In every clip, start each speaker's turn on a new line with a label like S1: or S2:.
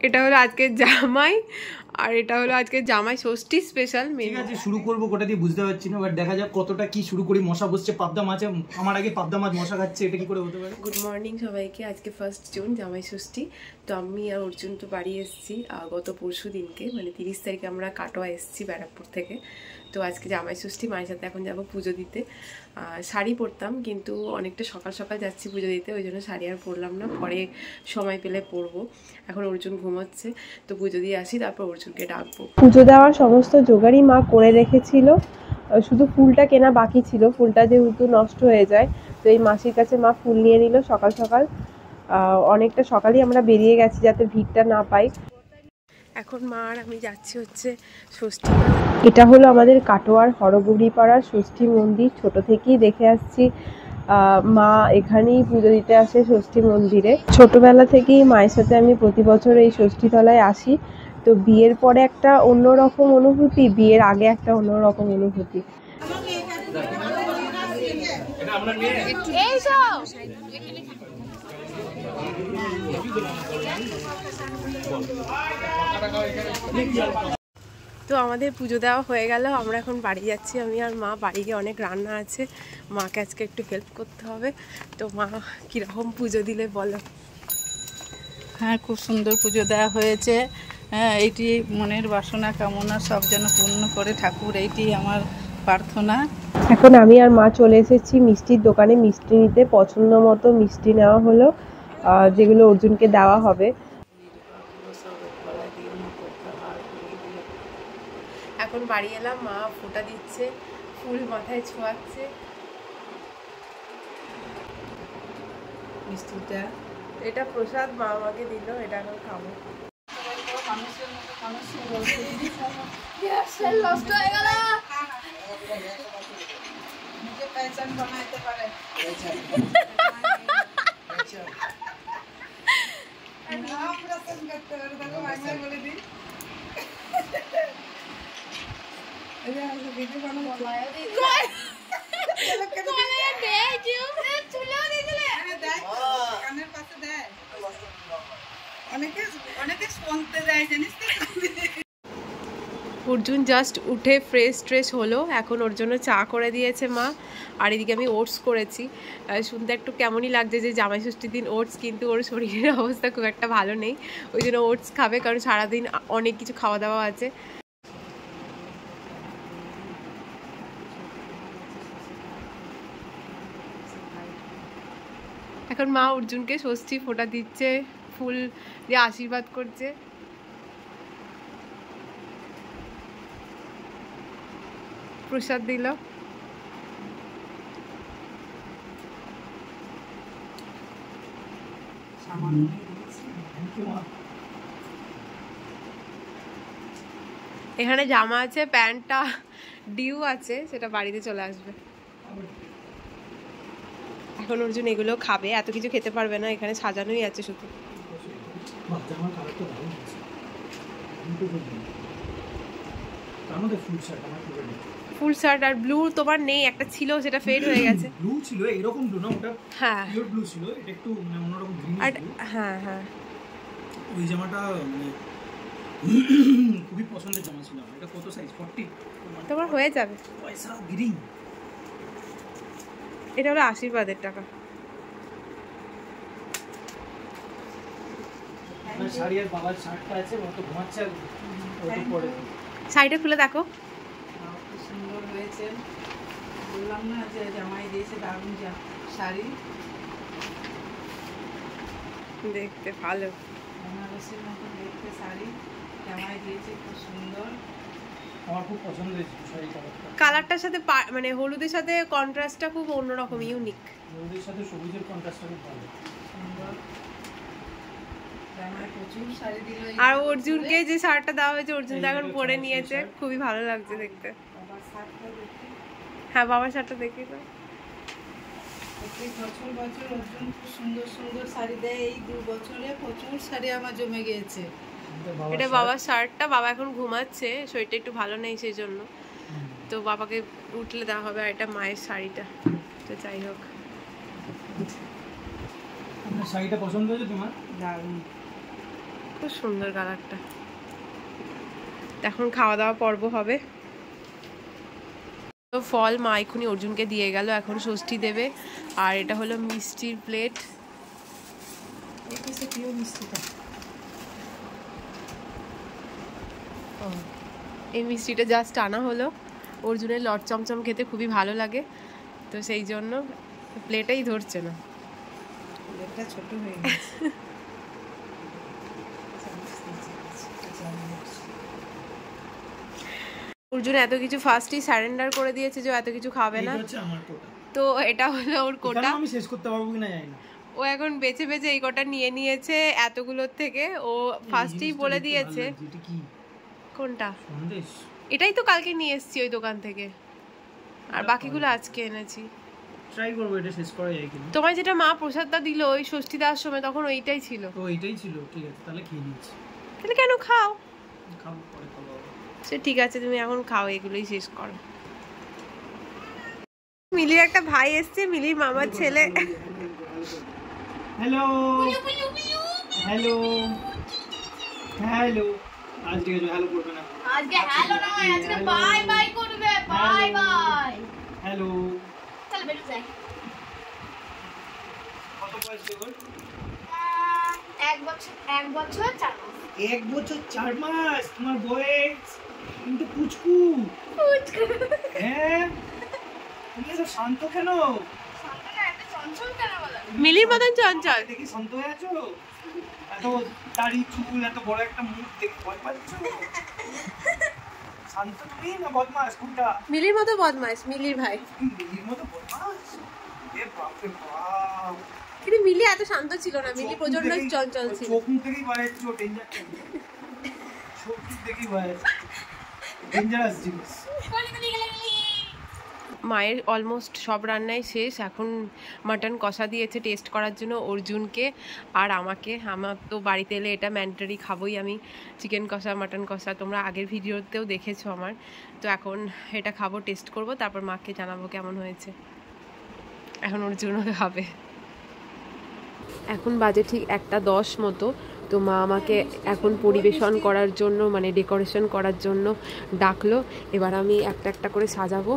S1: এটা হলো আজকে জামাই আর এটা হলো আজকে জামাই ষষ্ঠী স্পেশাল মেনু।
S2: ঠিক আছে, শুরু করব কোটা দিয়ে বুঝতে পারছি না, বাট দেখা যাক কতটা কি শুরু করি। মশা বসছে, পাবদা মাছ আমার আগে পাবদা মাছ মশা খাচ্ছে, এটা কি করে হতে পারে?
S1: গুড মর্নিং সবাইকে। আজকে 1 জুন জামাই ষষ্ঠী। তো আমি আর অর্জুন তো বাড়ি এসেছি গত পরশু দিনকে, মানে 30 তারিখে আমরা কাটোয়া এসেছি ব্যারাকপুর থেকে। তো আজকে জামাই ষষ্ঠী, মায়ের সাথে এখন যাব পুজো দিতে। শাড়ি পরতাম কিন্তু অনেকটা সকাল সকাল যাচ্ছি পুজো দিতে, ওই জন্য শাড়ি আর পরলাম না, পরে সময় পেলে পরবো। এখন অর্জুন ঘুমোচ্ছে, তো পুজো দিয়ে আসি, তারপর অর্জুনকে ডাকবো।
S3: পুজো দেওয়ার সমস্ত জোগাড়ই মা করে রেখেছিল, শুধু ফুলটা কেনা বাকি ছিল। ফুলটা যেহেতু নষ্ট হয়ে যায়, তো এই মাসির কাছে মা ফুল নিয়ে নিল সকাল সকাল। অনেকটা সকালই আমরা বেরিয়ে গেছি যাতে ভিড়টা না পাই।
S1: এখন মা আর আমি যাচ্ছি হচ্ছে ষষ্ঠী।
S3: এটা হলো আমাদের কাটোয়ার হরগৌরীপাড়ার ষষ্ঠী মন্দির। ছোট থেকেই দেখে আসছি মা এখানেই পুজো দিতে আসে ষষ্ঠী মন্দিরে। ছোটবেলা থেকেই মায়ের সাথে আমি প্রতি বছর এই ষষ্ঠী তলায় আসি। তো বিয়ের পরে একটা অন্যরকম অনুভূতি, বিয়ের আগে একটা অন্যরকম অনুভূতি।
S1: তো আমাদের পুজো দেওয়া হয়ে গেল, আমরা এখন বাড়ি যাচ্ছি। আমি আর মা বাড়ি গিয়ে অনেক রান্না আছে, মাকে আজকে একটু হেল্প করতে হবে। তো মা কীরকম পুজো দিলে বলো?
S4: হ্যাঁ, খুব সুন্দর পুজো দেওয়া হয়েছে। হ্যাঁ, এইটি মনের বাসনা কামনা সব যেন পূর্ণ করে ঠাকুর, এইটি আমার প্রার্থনা।
S3: এখন আমি আর মা চলে এসেছি মিষ্টির দোকানে মিষ্টি নিতে। পছন্দ মতো মিষ্টি নেওয়া হলো, যেগুলো অর্জুনকে দেওয়া হবে।
S1: এখন বাড়ি এলাম, মা ফোঁটা দিচ্ছে, ফুল মাথায় ছোঁয়াচ্ছে।
S4: মিষ্টিটা
S1: এটা প্রসাদ মা আমাকে দিল, এটা এখন খাবো। অর্জুন জাস্ট উঠে ফ্রেশ ট্রেশ হলো, এখন ওর জন্য চা করে দিয়েছে মা। আর এদিকে আমি ওটস করেছি। শুনতে একটু কেমনই লাগছে যে জামাই ষষ্ঠীর দিন ওটস, কিন্তু ওর শরীরের অবস্থা খুব একটা ভালো নেই, ওই জন্য ওটস খাবে, কারণ সারাদিন অনেক কিছু খাওয়া দাওয়া আছে। এখন মা অর্জুনকে ষষ্ঠী ফোঁটা দিচ্ছে, ফুল দিয়ে আশীর্বাদ করছে। প্রসাদ দিল। এখানে জামা আছে, প্যান্টটা ডিউ আছে, সেটা বাড়িতে চলে আসবে। এখন অর্জুন এগুলো খাবে, এত কিছু খেতে পারবে না, এখানে সাজানোই আছে শুধু। ফুল শার্ট আর ব্লু তোমার নেই, একটা ছিল সেটা ফেড হয়ে গেছে।
S2: ব্লু ছিল, এরকম ব্লু না, ওটা
S1: হ্যাঁ
S2: পিওর ব্লু ছিল, এটা একটু মানে অন্যরকম গ্রিন ছিল।
S1: হ্যাঁ হ্যাঁ,
S2: ওই জামাটা মানে খুবই পছন্দের জামা ছিল। এটা কত সাইজ? 40?
S1: তোমার হয়ে যাবে।
S2: পয়সা গ্রিন।
S1: এটা হলো আশীর্বাদের টাকা।
S2: শাড়ি আর বাবার শার্টটা আছে, ও তো ঘুমাচ্ছে, আর ও তো পরে।
S1: শাড়িটা খুলে দেখো,
S4: খুব সুন্দর হয়েছে। বললাম না যে জামাই দিয়েছে দারুণ শাড়ি,
S1: দেখতে ভালো,
S4: বেনারসির মতো দেখতে শাড়ি জামাই দিয়েছে, খুব সুন্দর।
S2: আমার খুব পছন্দ হয়েছে শাড়িটা।
S1: কালারটার সাথে মানে হলুদের সাথে কন্ট্রাস্টটা খুব অন্যরকম, ইউনিক।
S2: হলুদের সাথে সবুজের কন্ট্রাস্টটা খুব ভালো,
S4: সুন্দর। জামাই প্রচুর শাড়ি দিল।
S1: আর অর্জুনকে যে শার্টটা দেওয়া হয়েছে অর্জুন তো এখন পরে নিয়েছে, খুবই ভালো লাগছে দেখতে। হ্যাঁ, বাবার শার্টটা দেখি তো।
S4: বছর বছর অর্জুন খুব সুন্দর সুন্দর শাড়ি দেয়, এই 2 বছরে প্রচুর শাড়ি আমার জমে গিয়েছে।
S1: এটা বাবার শার্টটা, বাবা এখন ঘুমাচ্ছে, শরীরটা একটু ভালো নেই সেই জন্য, তো বাবাকে উঠলে দেওয়া হবে। আর এটা মায়ের শাড়িটা, তো যাই হোক।
S2: শাড়িটা পছন্দ হয়েছে তোমার?
S4: দারুণ।
S1: খুব সুন্দর কালারটা। এখন খাওয়া দাওয়া পর্ব হবে। তো ফল মা এখনই অর্জুনকে দিয়ে গেল, এখন ষষ্ঠী দেবে। আর এটা হলো মিষ্টির প্লেট। এই মিষ্টিটা জাস্ট আনা হলো, অর্জুনের লট চমচম খেতে খুবই ভালো লাগে, তো সেই জন্য প্লেটেই ধরছে না।
S4: প্লেটটা ছোট হয়ে গেছে।
S1: অর্জুন এত কিছু ফার্স্টই সারেন্ডার করে দিয়েছে যে এত কিছু খাবে না। তো এটা হলো ওর কোটা,
S2: আমি শেষ করতে পারবো কিনা জানি না।
S1: ও এখন বেছে বেছে এই কোটা নিয়ে নিয়েছে এতগুলোর থেকে। ও ফার্স্টেই বলে দিয়েছে। কোনটা? এটাই তো কালকে নিয়ে এসেছি ওই দোকান থেকে, আর বাকিগুলো আজকে এনেছি।
S2: ট্রাই করব এটা শেষ করা যায় কিনা।
S1: তোমায় যেটা মা প্রসাদটা দিল ওই ষষ্ঠী দেওয়ার সময়, তখন ওইটাই ছিল।
S2: তো এইটাই ছিল, ঠিক আছে তাহলে খেয়ে নিচ্ছি।
S1: তাহলে কেন খাও?
S2: খাবো, পরে খাবো।
S1: সে ঠিক আছে, তুমি এখন খাও, এগুলোই শেষ করো। মিলির একটা ভাই এসছে, মিলির মামার ছেলে।
S2: Hello hello hello. আজকে হ্যালো করবে না,
S5: আজকে হ্যালো নয়, আজকে বাই বাই করবে। Bye bye.
S2: হ্যালো।
S5: চল বেরো যাই।
S2: কত বয়স তোর?
S5: 1 বছর 4 মাস।
S2: 1 বছর 4 মাস তোমার বয়স? কিন্তু পুচকু। হ্যাঁ, তুমি এত শান্ত কেন?
S5: শান্ত না, এত চঞ্চল কেন বলো?
S1: মিলির মতন চঞ্চল।
S2: দেখি শান্ত হয়ে আছো? এত দাড়ি চুল, এত বড় একটা মুখ দেখে ভয় পাচ্ছ? শান্ত তুমি না বদমাস কোনটা?
S1: মিলির মতো বদমাস, মিলির ভাই।
S2: মিলির মতো বদমাস? এ বাপ রে বাপ।
S1: কিন্তু মিলি এত শান্ত ছিল না, মিলি প্রচন্ড চঞ্চল ছিল।
S2: চোখ মুখ দেখেই বাইরে চোখ ডেঞ্জার। চোখ মুখ দেখেই বাইরে ডেঞ্জারাস জিনিস।
S1: মায়ের অলমোস্ট সব রান্নাই শেষ। এখন মাটন কষা দিয়েছে টেস্ট করার জন্য অর্জুনকে আর আমাকে। আমার তো বাড়িতে এলে এটা ম্যান্ডেটরি খাবোই আমি, চিকেন কষা মাটন কষা। তোমরা আগের ভিডিওতেও দেখেছো আমার। তো এখন এটা খাবো, টেস্ট করব, তারপর মাকে জানাবো কেমন হয়েছে। এখন অর্জুনও খাবে। এখন বাজে ঠিক 1:10 মতো। তো মা আমাকে এখন পরিবেশন করার জন্য, মানে ডেকোরেশন করার জন্য ডাকলো। এবার আমি একটা একটা করে সাজাবো।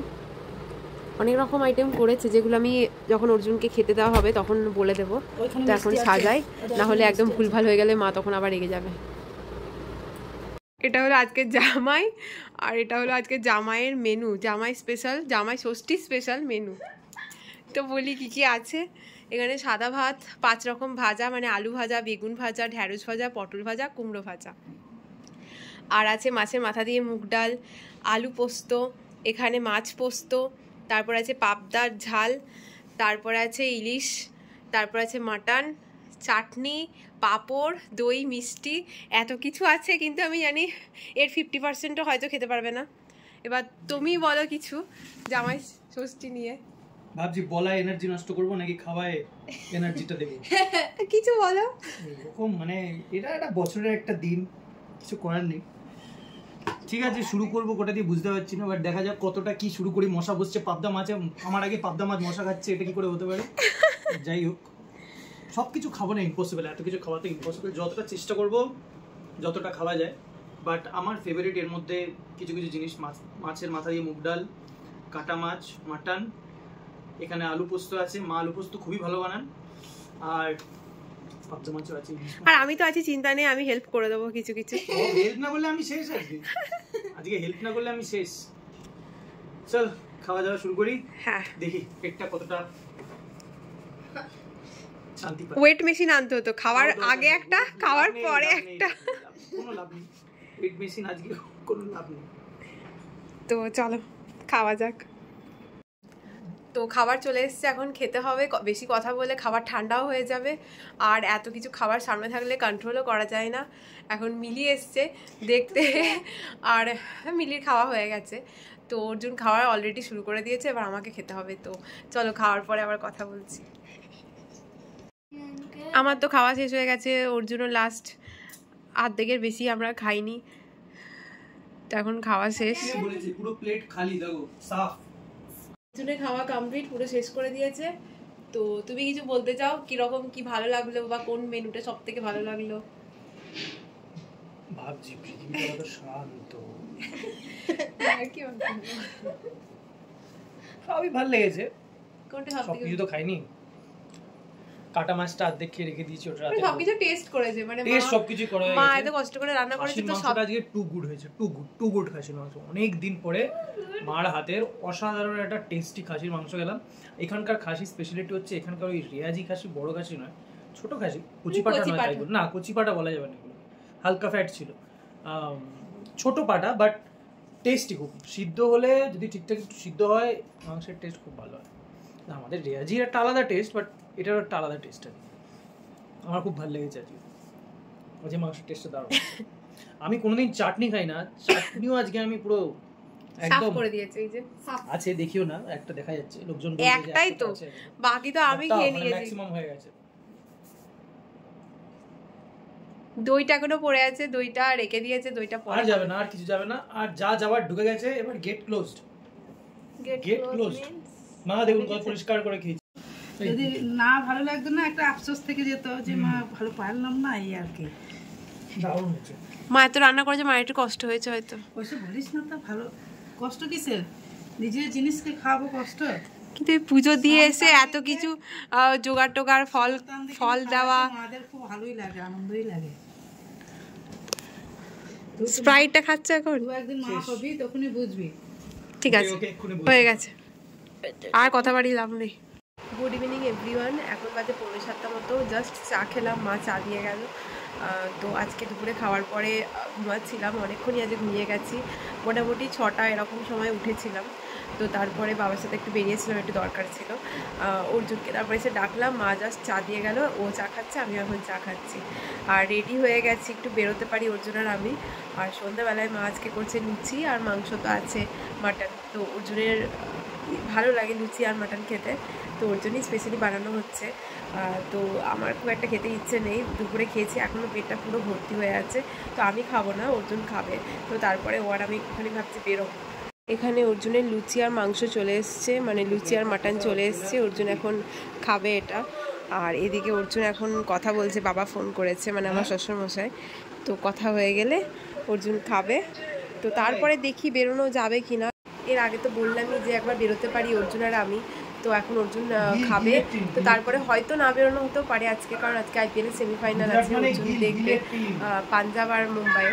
S1: অনেক রকম আইটেম করেছে, যেগুলো আমি যখন অর্জুনকে খেতে দেওয়া হবে তখন বলে দেবো। তো এখন সাজাই, না হলে একদম ভুলভাল হয়ে গেলে মা তখন আবার রেগে যাবে। এটা হলো আজকের জামাই, আর এটা হলো আজকে জামাইয়ের মেনু, জামাই স্পেশাল, জামাই ষষ্ঠী স্পেশাল মেনু। তো বলি কি কি আছে এখানে। সাদা ভাত, 5 রকম ভাজা, মানে আলু ভাজা, বেগুন ভাজা, ঢ্যাঁড়স ভাজা, পটল ভাজা, কুমড়ো ভাজা। আর আছে মাছের মাথা দিয়ে মুগ ডাল, আলু পোস্ত, এখানে মাছ পোস্ত, তারপর আছে পাবদার ঝাল, তারপর আছে ইলিশ, তারপর আছে মাটন, চাটনি, পাঁপড়, দই, মিষ্টি, এত কিছু আছে। কিন্তু আমি জানি এর 50%ও হয়তো খেতে পারবে না। এবার তুমি বলো কিছু জামাই ষষ্ঠী নিয়ে।
S2: ভাবছি বলা এনার্জি নষ্ট করবো নাকি খাওয়ায় এনার্জিটা দেবো।
S1: কিছু বলো।
S2: এরকম মানে এটা একটা বছরের একটা দিন, কিছু করার নেই। ঠিক আছে, শুরু করবো কোটা দিয়ে বুঝতে পারছি না, বাট দেখা যাক কতটা কি শুরু করি। মশা বসছে, পাবদা মাছে, আমার আগে পাবদা মাছ মশা খাচ্ছে, এটা কি করে হতে পারে? যাই হোক, সব কিছু খাবো না, ইম্পসিবল, এত কিছু খাওয়া তো ইম্পসিবল। যতটা চেষ্টা করবো যতটা খাওয়া যায়, বাট আমার ফেভারিট এর মধ্যে কিছু কিছু জিনিস, মাছের মাথা দিয়ে মুগ ডাল, কাটা মাছ, মাটন, এখানে আলু পোস্ত আছে, মা আলু পোস্ত খুবই ভালো বানান, আর পাবদা মাছও আছে।
S1: আর আমি তো আছি, চিন্তা নেই, আমি হেল্প করে দেবো কিছু কিছু।
S2: হেল্প না করলে আমি শেষ। আজকে হেল্প না করলে আমি শেষ। চল খাওয়া দাওয়া শুরু করি।
S1: হ্যাঁ,
S2: দেখি পেটটা কতটা শান্তি পায়।
S1: ওয়েট মেশিন আনতে হতো, খাওয়ার আগে একটা, খাওয়ার পরে একটা।
S2: কোনো লাভ নেই, ওয়েট মেশিন আজকে কোনো লাভ নেই।
S1: তো চলো খাওয়া যাক। তো খাবার চলে এসছে, এখন খেতে হবে। বেশি কথা বলে খাবার ঠান্ডাও হয়ে যাবে, আর এত কিছু খাবার সামনে থাকলে কন্ট্রোলও করা যায় না। এখন মিলি এসছে দেখতে, আর মিলির খাওয়া হয়ে গেছে। তো অর্জুন খাওয়া অলরেডি শুরু করে দিয়েছে, এবার আমাকে খেতে হবে। তো চলো খাওয়ার পরে আবার কথা বলছি। আমার তো খাওয়া শেষ হয়ে গেছে, অর্জুনও লাস্ট অর্ধেকের বেশি আমরা খাইনি। তো এখন খাওয়া শেষ,
S2: বলেছি পুরো প্লেট খালি, দেখো সাফ।
S1: অর্জুনের খাওয়া কমপ্লিট, পুরো শেষ করে দিয়েছে। তো তুমি কিছু বলতে চাও, কিরকম কি ভালো লাগলো, বা কোন মেনুটা সব থেকে ভালো লাগলো?
S2: ভাবছি পৃথিবীটা কত শান্ত। সবই ভালো লেগেছে। সবকিছু তো খাইনি, কাটা মাছটা অর্ধেক খেয়ে রেখে দিয়েছি, ওটা রাতে
S1: সবকিছু টেস্ট করেছে, মানে
S2: টেস্ট সবকিছু করে হয়ে
S1: মা
S2: গেছে।
S1: এত কষ্ট করে রান্না করেছে তো সব
S2: আজকে টু গুড হয়েছে, টু গুড খাসির মাংস। অনেক দিন পরে মার হাতের অসাধারণ একটা টেস্টি খাসির মাংস খেলাম। এখানকার খাসির স্পেশালিটি হচ্ছে এখানকার ওই রেয়াজি খাসি, বড় খাসি নয়, ছোট খাসি, কচিপাটা নয়, তাই না কচিপাটা বলা যাবে না, এগুলো হালকা ফ্যাট ছিল, ছোট পাটা, বাট টেস্টি খুব। সিদ্ধ হলে যদি ঠিকঠাক একটু সিদ্ধ হয় মাংসের টেস্ট খুব ভালো হয়। আমাদের রেয়াজির একটা আলাদা টেস্ট, বাট এটারও একটা আলাদা টেস্ট আছে। আমার খুব ভালো লেগেছে আজকে মাংসের টেস্টটা দারুণ। আমি কোনোদিন চাটনি খাই না, চাটনিও আজকে আমি পুরো একদম
S1: করে দিয়েছে। এই যে
S2: আছে, দেখিও না, একটা দেখা যাচ্ছে, লোকজন
S1: একটাই তো, বাকি তো আমি খেয়ে নিয়েছি,
S2: ম্যাক্সিমাম হয়ে গেছে।
S1: দইটা এখনো পড়ে আছে, দইটা রেখে দিয়েছে, দইটা পড়ে
S2: আর যাবে না, আর কিছু যাবে না, আর যা যাওয়ার ঢুকে গেছে। এবার গেট ক্লোজড, গেট ক্লোজড। মা দেখুন কত পরিষ্কার করে খেয়েছি।
S4: যদি না ভালো লাগতো না, একটা আফসোস থেকে যেত যে মা ভালো পারলাম না, এই আর কি।
S2: দারুণ হয়েছে।
S1: মা এত রান্না করেছে, মায়ের একটু কষ্ট হয়েছে হয়তো।
S4: ওইসব বলিস না তো, ভালো কষ্ট কিসের, নিজের জিনিসকে খাবো কষ্ট।
S1: কিন্তু পুজো দিয়ে এসে এত কিছু জোগাড় টোগাড়, ফল দেওয়া,
S4: আমাদের খুব ভালোই লাগে, আনন্দই লাগে।
S1: স্প্রাইটটা খাচ্ছে এখন।
S4: তুই একদিন মা হবি, তখনই বুঝবি।
S1: ঠিক আছে, হয়ে গেছে, আর কথা বাড়ি লাভ নেই। গুড ইভিনিং এভরিওয়ান, এখন বাজে 6:45 মতো, জাস্ট চা খেলাম, মা চা দিয়ে গেল। তো আজকে দুপুরে খাওয়ার পরে ঘুমাচ্ছিলাম, অনেকক্ষণই আজকে ঘুমিয়ে গেছি, মোটামুটি 6টা এরকম সময় উঠেছিলাম। তো তারপরে বাবার সাথে একটু বেরিয়েছিলাম, একটু দরকার ছিল অর্জুনকে, তারপরে এসে ডাকলাম, মা জাস্ট চা দিয়ে গেল, ও চা খাচ্ছে, আমি এখন চা খাচ্ছি, আর রেডি হয়ে গেছি, একটু বেরোতে পারি অর্জুন আর আমি। আর সন্ধ্যাবেলায় মা আজকে করছে লুচি, আর মাংস তো আছে, মাটন। তো অর্জুনের ভালো লাগে লুচি আর মাটন খেতে, তো ওর জন্যই স্পেশালি বানানো হচ্ছে। তো আমার খুব একটা খেতে ইচ্ছে নেই, দুপুরে খেয়েছি, এখনও পেটটা পুরো ভর্তি হয়ে আছে, তো আমি খাবো না, অর্জুন খাবে। তো তারপরে ও আর আমি একটুখানি ভাবছি বেরোবো। এখানে অর্জুনের লুচি আর মাংস চলে এসছে, মানে লুচি আর মাটন চলে এসছে, অর্জুন এখন খাবে এটা। আর এদিকে অর্জুন এখন কথা বলছে, বাবা ফোন করেছে, মানে আমার শ্বশুরমশাই, তো কথা হয়ে গেলে অর্জুন খাবে। তো তারপরে দেখি বেরোনো যাবে কিনা। এর আগে তো বললামই যে একবার বেরোতে পারি অর্জুন আর আমি, তো এখন অর্জুন খাবে, তো তারপরে হয়তো না বেরোনো হতেও পারে আজকে, কারণ আজকে আইপিএল এর সেমিফাইনাল আছে, অর্জুন দেখবে পাঞ্জাব আর মুম্বাই,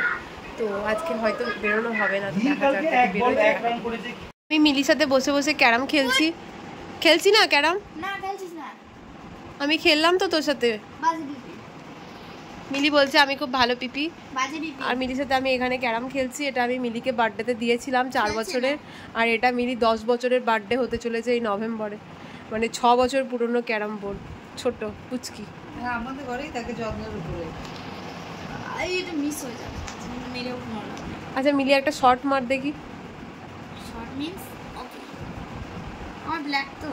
S1: তো আজকে হয়তো বেরোনো হবে না, তো দেখা যাক বেরোতে। আমি মিলির সাথে বসে বসে ক্যারাম খেলছি, খেলছি না ক্যারাম,
S5: না খেলছিস না,
S1: আমি খেললাম তো তোর সাথে।
S5: বাজে পিপি,
S1: মিলি বলছে আমি খুব ভালো পিপি,
S5: বাজে পিপি।
S1: আর মিলির সাথে আমি এখানে ক্যারাম খেলছি। এটা আমি মিলিকে বার্থডেতে দিয়েছিলাম 4 বছরের, আর এটা মিলি 10 বছরের বার্থডে হতে চলেছে এই নভেম্বরে, মানে 6 বছর পুরনো ক্যারাম বোর্ড, ছোট পুচকি।
S4: হ্যাঁ, আমাদের ঘরেই তাকে যত্নের উপরে।
S5: এই এটা মিস হয়ে যাবে, মেরেও মারলাম।
S1: আচ্ছা মিলি একটা শর্ট মার দেখি।
S5: শর্ট মিন্স ওকে, আমার ব্ল্যাক তো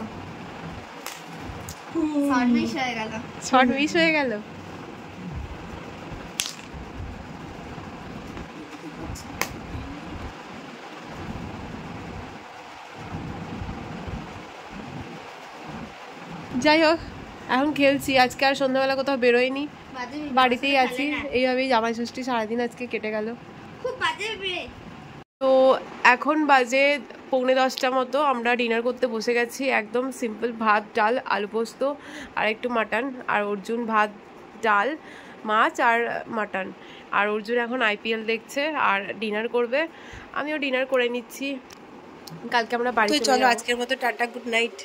S5: শর্ট মিস হয়ে গেল,
S1: শর্ট মিস হয়ে গেল। যাই হোক, এখন খেলছি, আজকে আর সন্ধ্যাবেলা কোথাও বেরোয়নি,
S5: বাজে পিপি,
S1: বাড়িতেই আছি। এইভাবেই জামাই ষষ্ঠী সারাদিন আজকে কেটে গেল।
S5: খুব বাজে পিপি।
S1: তো এখন বাজে 9:45 মতো, আমরা ডিনার করতে বসে গেছি, একদম সিম্পল ভাত ডাল আলু পোস্ত আর একটু মাটন, আর অর্জুন ভাত ডাল মাছ আর মাটন, আর অর্জুন এখন আইপিএল দেখছে আর ডিনার করবে, আমিও ডিনার করে নিচ্ছি, কালকে আমরা বাড়ি চলো। আজকের মতো টাটা, গুড নাইট।